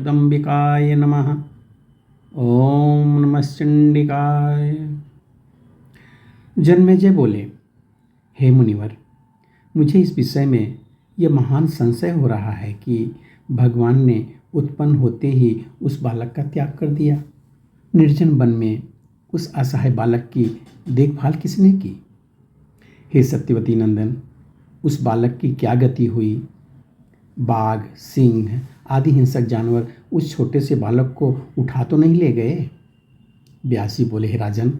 जगदम्बिकाय नमः। ओम नमश्चंडिकाय। जन्मेजय बोले, हे मुनिवर, मुझे इस विषय में यह महान संशय हो रहा है कि भगवान ने उत्पन्न होते ही उस बालक का त्याग कर दिया। निर्जन वन में उस असहाय बालक की देखभाल किसने की? हे सत्यवती नंदन, उस बालक की क्या गति हुई? बाघ, सिंह आदि हिंसक जानवर उस छोटे से बालक को उठा तो नहीं ले गए? व्यास जी बोले, हे राजन,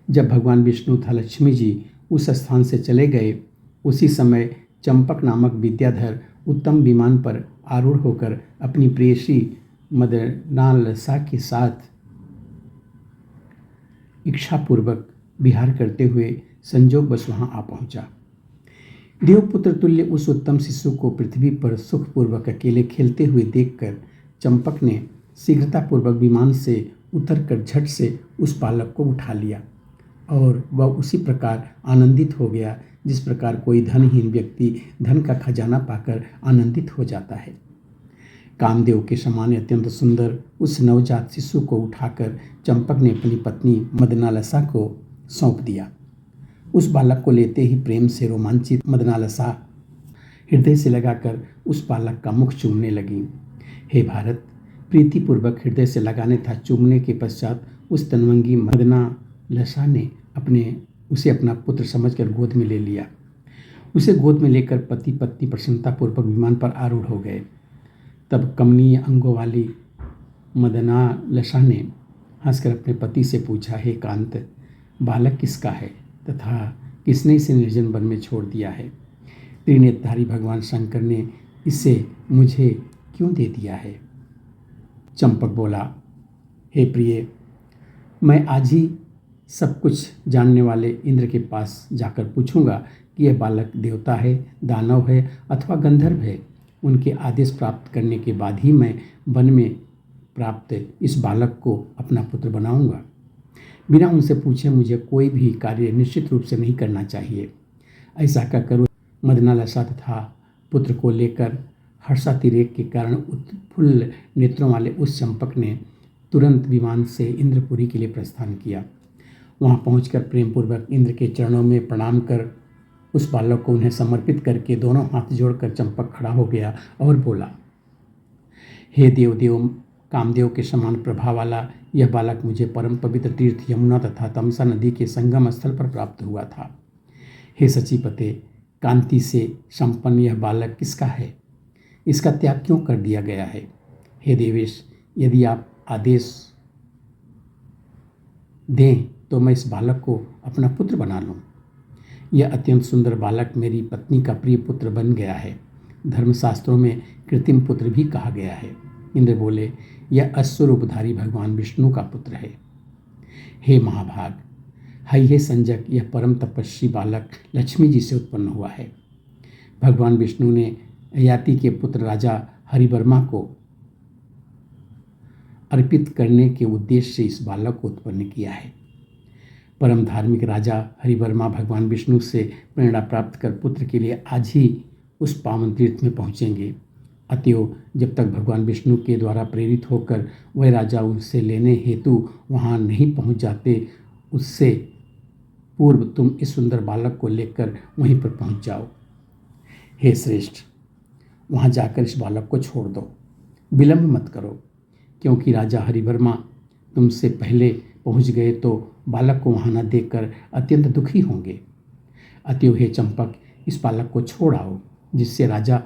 जब भगवान विष्णु तथा लक्ष्मी जी उस स्थान से चले गए, उसी समय चंपक नामक विद्याधर उत्तम विमान पर आरूढ़ होकर अपनी प्रेयसी मदनालसा के साथ इच्छापूर्वक विहार करते हुए संजोगवश वहां आ पहुंचा। देवपुत्र तुल्य उस उत्तम शिशु को पृथ्वी पर सुखपूर्वक अकेले खेलते हुए देखकर चंपक ने शीघ्रतापूर्वक विमान से उतरकर झट से उस बालक को उठा लिया और वह उसी प्रकार आनंदित हो गया जिस प्रकार कोई धनहीन व्यक्ति धन का खजाना पाकर आनंदित हो जाता है। कामदेव के समान अत्यंत सुंदर उस नवजात शिशु को उठाकर चंपक ने अपनी पत्नी मदनालसा को सौंप दिया। उस बालक को लेते ही प्रेम से रोमांचित मदनालसा हृदय से लगाकर उस बालक का मुख चूमने लगी। हे भारत, प्रीतिपूर्वक हृदय से लगाने तथा चूमने के पश्चात उस तन्वंगी मदनालसा ने उसे अपना पुत्र समझकर गोद में ले लिया। उसे गोद में लेकर पति पत्नी प्रसन्नतापूर्वक विमान पर आरूढ़ हो गए। तब कमनीय अंगों वाली मदनालसा ने हंसकर अपने पति से पूछा, हे कांत, बालक किसका है तथा किसने इसे निर्जन वन में छोड़ दिया है? त्रिनेत्रधारी भगवान शंकर ने इसे मुझे क्यों दे दिया है? चंपक बोला, हे प्रिय, मैं आज ही सब कुछ जानने वाले इंद्र के पास जाकर पूछूंगा कि यह बालक देवता है, दानव है अथवा गंधर्व है। उनके आदेश प्राप्त करने के बाद ही मैं वन में प्राप्त इस बालक को अपना पुत्र बनाऊंगा। बिना उनसे पूछे मुझे कोई भी कार्य निश्चित रूप से नहीं करना चाहिए। ऐसा कहकर मदनालसा तथा पुत्र को लेकर हर्षातिरेक के कारण उत्फुल्ल नेत्रों वाले उस चंपक ने तुरंत विमान से इंद्रपुरी के लिए प्रस्थान किया। वहां पहुंचकर प्रेमपूर्वक इंद्र के चरणों में प्रणाम कर उस बालक को उन्हें समर्पित करके दोनों हाथ जोड़कर चंपक खड़ा हो गया और बोला, हे देव कामदेव के समान प्रभा वाला यह बालक मुझे परम पवित्र तीर्थ यमुना तथा तमसा नदी के संगम स्थल पर प्राप्त हुआ था। हे सचीपते, कांति से संपन्न यह बालक किसका है? इसका त्याग क्यों कर दिया गया है? हे देवेश, यदि आप आदेश दें तो मैं इस बालक को अपना पुत्र बना लूं। यह अत्यंत सुंदर बालक मेरी पत्नी का प्रिय पुत्र बन गया है। धर्मशास्त्रों में कृत्रिम पुत्र भी कहा गया है। इंद्र बोले, यह अश्वरूपधारी भगवान विष्णु का पुत्र है। हे महाभाग, हे संजक, यह परम तपस्वी बालक लक्ष्मी जी से उत्पन्न हुआ है। भगवान विष्णु ने ययाति के पुत्र राजा हरिवर्मा को अर्पित करने के उद्देश्य से इस बालक को उत्पन्न किया है। परम धार्मिक राजा हरिवर्मा भगवान विष्णु से प्रेरणा प्राप्त कर पुत्र के लिए आज ही उस पावन तीर्थ में पहुंचेंगे। अतएव जब तक भगवान विष्णु के द्वारा प्रेरित होकर वह राजा उनसे लेने हेतु वहां नहीं पहुंच जाते, उससे पूर्व तुम इस सुंदर बालक को लेकर वहीं पर पहुंच जाओ। हे श्रेष्ठ, वहां जाकर इस बालक को छोड़ दो, विलंब मत करो, क्योंकि राजा हरिवर्मा तुमसे पहले पहुंच गए तो बालक को वहां न देखकर अत्यंत दुखी होंगे। अतएव हे चंपक, इस बालक को छोड़ आओ, जिससे राजा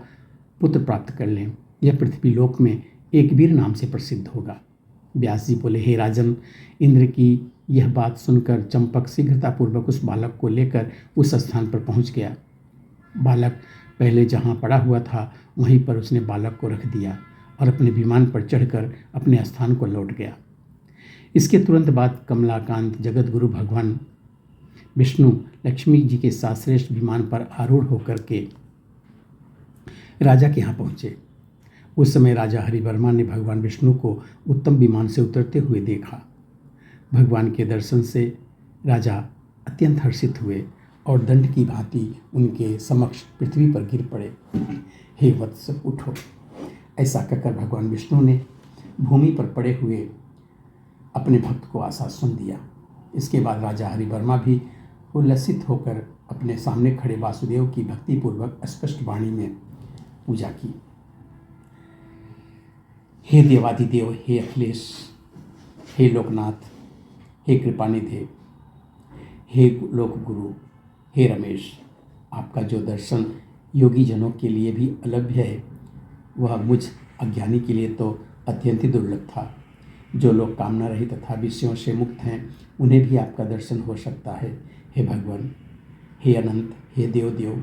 पुत्र प्राप्त कर लें। यह पृथ्वी लोक में एक वीर नाम से प्रसिद्ध होगा। व्यास जी बोले, हे राजन, इंद्र की यह बात सुनकर चंपक शीघ्रतापूर्वक उस बालक को लेकर उस स्थान पर पहुंच गया। बालक पहले जहां पड़ा हुआ था वहीं पर उसने बालक को रख दिया और अपने विमान पर चढ़कर अपने स्थान को लौट गया। इसके तुरंत बाद कमलाकांत जगत गुरु भगवान विष्णु लक्ष्मी जी के साथ श्रेष्ठ विमान पर आरूढ़ होकर के राजा के यहाँ पहुँचे। उस समय राजा हरिवर्मा ने भगवान विष्णु को उत्तम विमान से उतरते हुए देखा। भगवान के दर्शन से राजा अत्यंत हर्षित हुए और दंड की भांति उनके समक्ष पृथ्वी पर गिर पड़े। हे वत्स, उठो। ऐसा कहकर भगवान विष्णु ने भूमि पर पड़े हुए अपने भक्त को आश्वासन दिया। इसके बाद राजा हरिवर्मा भी उल्लसित होकर अपने सामने खड़े वासुदेव की भक्तिपूर्वक स्पष्ट वाणी में पूजा की। हे देवादिदेव, हे अखिलेश, हे लोकनाथ, हे कृपानिधे, हे लोक गुरु, हे रमेश, आपका जो दर्शन योगी जनों के लिए भी अलभ्य है, वह मुझ अज्ञानी के लिए तो अत्यंत ही दुर्लभ था। जो लोग कामना रहित तथा विषयों से मुक्त हैं, उन्हें भी आपका दर्शन हो सकता है। हे भगवान, हे अनंत, हे देव देव,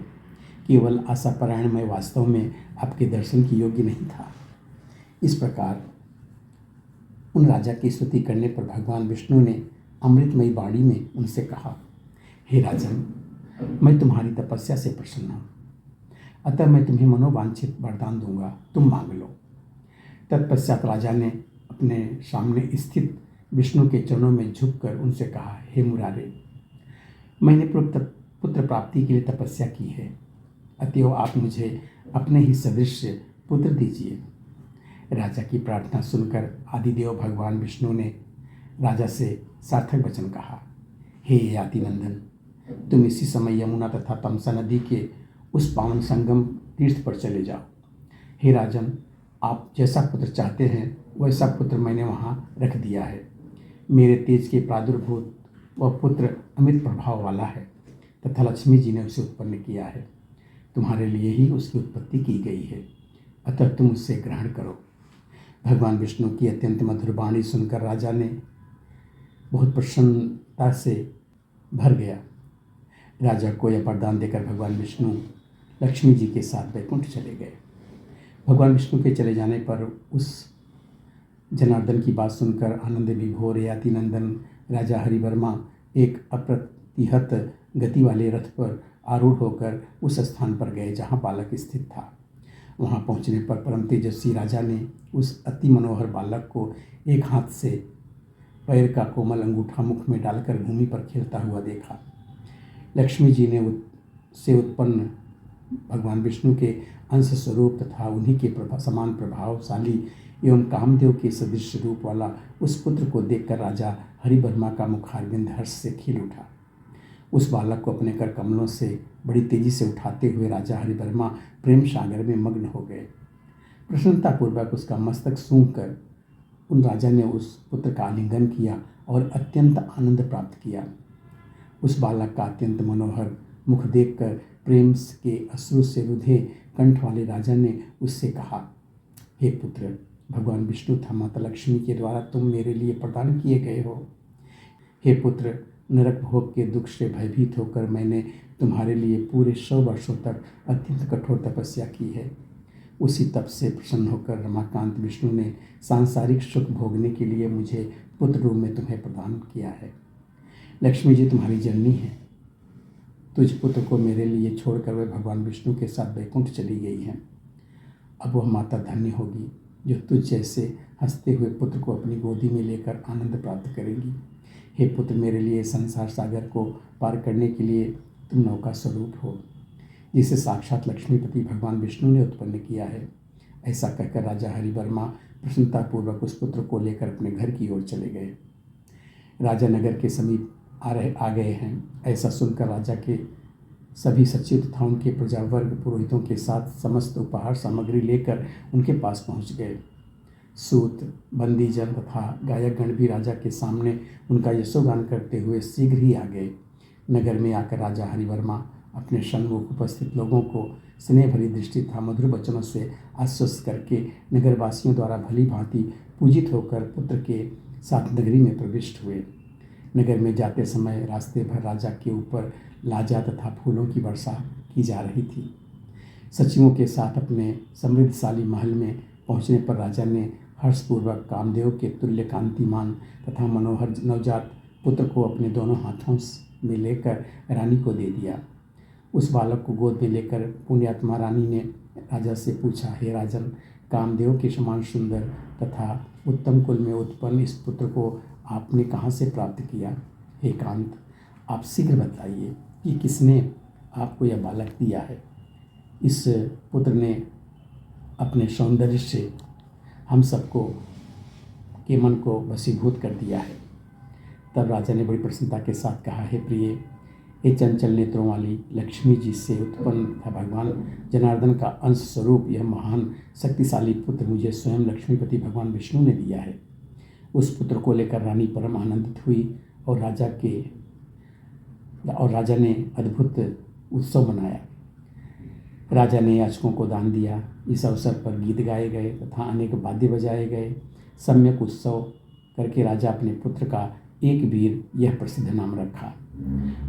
केवल आशापरायण मैं वास्तव में आपके दर्शन की योग्य नहीं था। इस प्रकार उन राजा की स्तुति करने पर भगवान विष्णु ने अमृतमयी वाणी में उनसे कहा, हे राजन, मैं तुम्हारी तपस्या से प्रसन्न हूँ, अतः मैं तुम्हें मनोवांछित वरदान दूंगा, तुम मांग लो। तत्पश्चात राजा ने अपने सामने स्थित विष्णु के चरणों में झुककर उनसे कहा, हे मुरारे, मैंने पुत्र प्राप्ति के लिए तपस्या की है, अतएव आप मुझे अपने ही सदृश पुत्र दीजिए। राजा की प्रार्थना सुनकर आदिदेव भगवान विष्णु ने राजा से सार्थक वचन कहा, हे यातिनंदन, तुम इसी समय यमुना तथा तमसा नदी के उस पावन संगम तीर्थ पर चले जाओ। हे राजन, आप जैसा पुत्र चाहते हैं वैसा पुत्र मैंने वहाँ रख दिया है। मेरे तेज के प्रादुर्भूत वह पुत्र अमित प्रभाव वाला है तथा लक्ष्मी जी ने उसे उत्पन्न किया है। तुम्हारे लिए ही उसकी उत्पत्ति की गई है, अतः तुम उससे ग्रहण करो। भगवान विष्णु की अत्यंत मधुर वाणी सुनकर राजा ने बहुत प्रसन्नता से भर गया। राजा को यह वरदान देकर भगवान विष्णु लक्ष्मी जी के साथ वैकुंठ चले गए। भगवान विष्णु के चले जाने पर उस जनार्दन की बात सुनकर आनंद विभोर यातिनंदन राजा हरिवर्मा एक अप्रतिहत गति वाले रथ पर आरूढ़ होकर उस स्थान पर गए जहाँ बालक स्थित था। वहाँ पहुँचने पर परम तेजस्वी राजा ने उस अति मनोहर बालक को एक हाथ से पैर का कोमल अंगूठा मुख में डालकर भूमि पर खेलता हुआ देखा। लक्ष्मी जी ने से उत्पन्न भगवान विष्णु के अंश स्वरूप तथा उन्हीं के समान प्रभावशाली एवं कामदेव के सदृश रूप वाला उस पुत्र को देखकर राजा हरिवर्मा का मुखारविंद हर्ष से खिल उठा। उस बालक को अपने कर कमलों से बड़ी तेजी से उठाते हुए राजा हरिवर्मा प्रेम सागर में मग्न हो गए। प्रसन्नतापूर्वक उसका मस्तक सूंघकर उन राजा ने उस पुत्र का आलिंगन किया और अत्यंत आनंद प्राप्त किया। उस बालक का अत्यंत मनोहर मुख देखकर प्रेम के अश्रु से रुधे कंठ वाले राजा ने उससे कहा, हे पुत्र, भगवान विष्णु तथा माता लक्ष्मी के द्वारा तुम मेरे लिए प्रदान किए गए हो। हे पुत्र, नरक भोग के दुख से भयभीत होकर मैंने तुम्हारे लिए पूरे 100 वर्षों तक अत्यंत कठोर तपस्या की है। उसी तप से प्रसन्न होकर रमाकांत विष्णु ने सांसारिक सुख भोगने के लिए मुझे पुत्र रूप में तुम्हें प्रदान किया है। लक्ष्मी जी तुम्हारी जननी है। तुझ पुत्र को मेरे लिए छोड़कर वे भगवान विष्णु के साथ वैकुंठ चली गई हैं। अब वह माता धन्य होगी जो तुझ जैसे हंसते हुए पुत्र को अपनी गोदी में लेकर आनंद प्राप्त करेगी। हे पुत्र, मेरे लिए संसार सागर को पार करने के लिए तुम नौका स्वरूप हो, जिसे साक्षात लक्ष्मीपति भगवान विष्णु ने उत्पन्न किया है। ऐसा कहकर राजा हरिवर्मा प्रसन्नतापूर्वक उस पुत्र को लेकर अपने घर की ओर चले गए। राजा नगर के समीप आ गए हैं। ऐसा सुनकर राजा के सभी सचिव तथा उनके प्रजावर्ग पुरोहितों के साथ समस्त उपहार सामग्री लेकर उनके पास पहुंच गए। सूत, बंदीजन तथा गायकगण भी राजा के सामने उनका यशोगान करते हुए शीघ्र ही आ गए। नगर में आकर राजा हरिवर्मा अपने सन्मुख उपस्थित लोगों को स्नेह भरी दृष्टि तथा मधुर वचनों से आश्वस्त करके नगरवासियों द्वारा भली भांति पूजित होकर पुत्र के साथ नगरी में प्रविष्ट हुए। नगर में जाते समय रास्ते भर राजा के ऊपर लाजा तथा फूलों की वर्षा की जा रही थी। सचिवों के साथ अपने समृद्धशाली महल में पहुंचने पर राजा ने हर्षपूर्वक कामदेव के तुल्य कांतिमान तथा मनोहर नवजात पुत्र को अपने दोनों हाथों में लेकर रानी को दे दिया। उस बालक को गोद में लेकर पुण्यात्मा रानी ने राजा से पूछा, हे राजन, कामदेव के समान सुंदर तथा उत्तम कुल में उत्पन्न इस पुत्र को आपने कहाँ से प्राप्त किया? हे कांत, आप शीघ्र बताइए कि किसने आपको यह बालक दिया है। इस पुत्र ने अपने सौंदर्य से हम सबको के मन को वशीभूत कर दिया है। तब राजा ने बड़ी प्रसन्नता के साथ कहा, हे प्रिय, ये चंचल नेत्रों वाली लक्ष्मी जी से उत्पन्न था भगवान जनार्दन का अंश स्वरूप यह महान शक्तिशाली पुत्र मुझे स्वयं लक्ष्मीपति भगवान विष्णु ने दिया है। उस पुत्र को लेकर रानी परम आनंदित हुई और राजा ने अद्भुत उत्सव मनाया। राजा ने याचकों को दान दिया। इस अवसर पर गीत गाए गए तथा अनेक वाद्य बजाए गए। सम्यक उत्सव करके राजा अपने पुत्र का एक वीर यह प्रसिद्ध नाम रखा।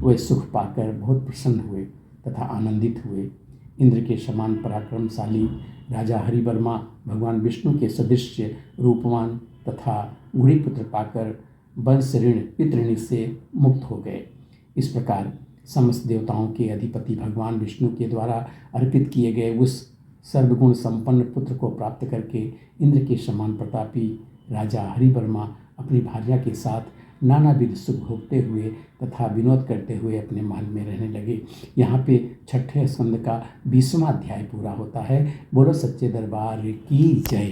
वे सुख पाकर बहुत प्रसन्न हुए तथा आनंदित हुए। इंद्र के समान पराक्रमशाली राजा हरिवर्मा भगवान विष्णु के सदृश रूपवान तथा गुणी पुत्र पाकर वंश ऋण पितृऋण से मुक्त हो गए। इस प्रकार समस्त देवताओं के अधिपति भगवान विष्णु के द्वारा अर्पित किए गए उस सर्वगुण संपन्न पुत्र को प्राप्त करके इंद्र के समान प्रतापी राजा हरिवर्मा अपनी भार्या के साथ नानाविध सुख भोगते हुए तथा विनोद करते हुए अपने महल में रहने लगे। यहाँ पे 6ठे स्कंद का 20वां अध्याय पूरा होता है। बोलो सच्चे दरबार की जय।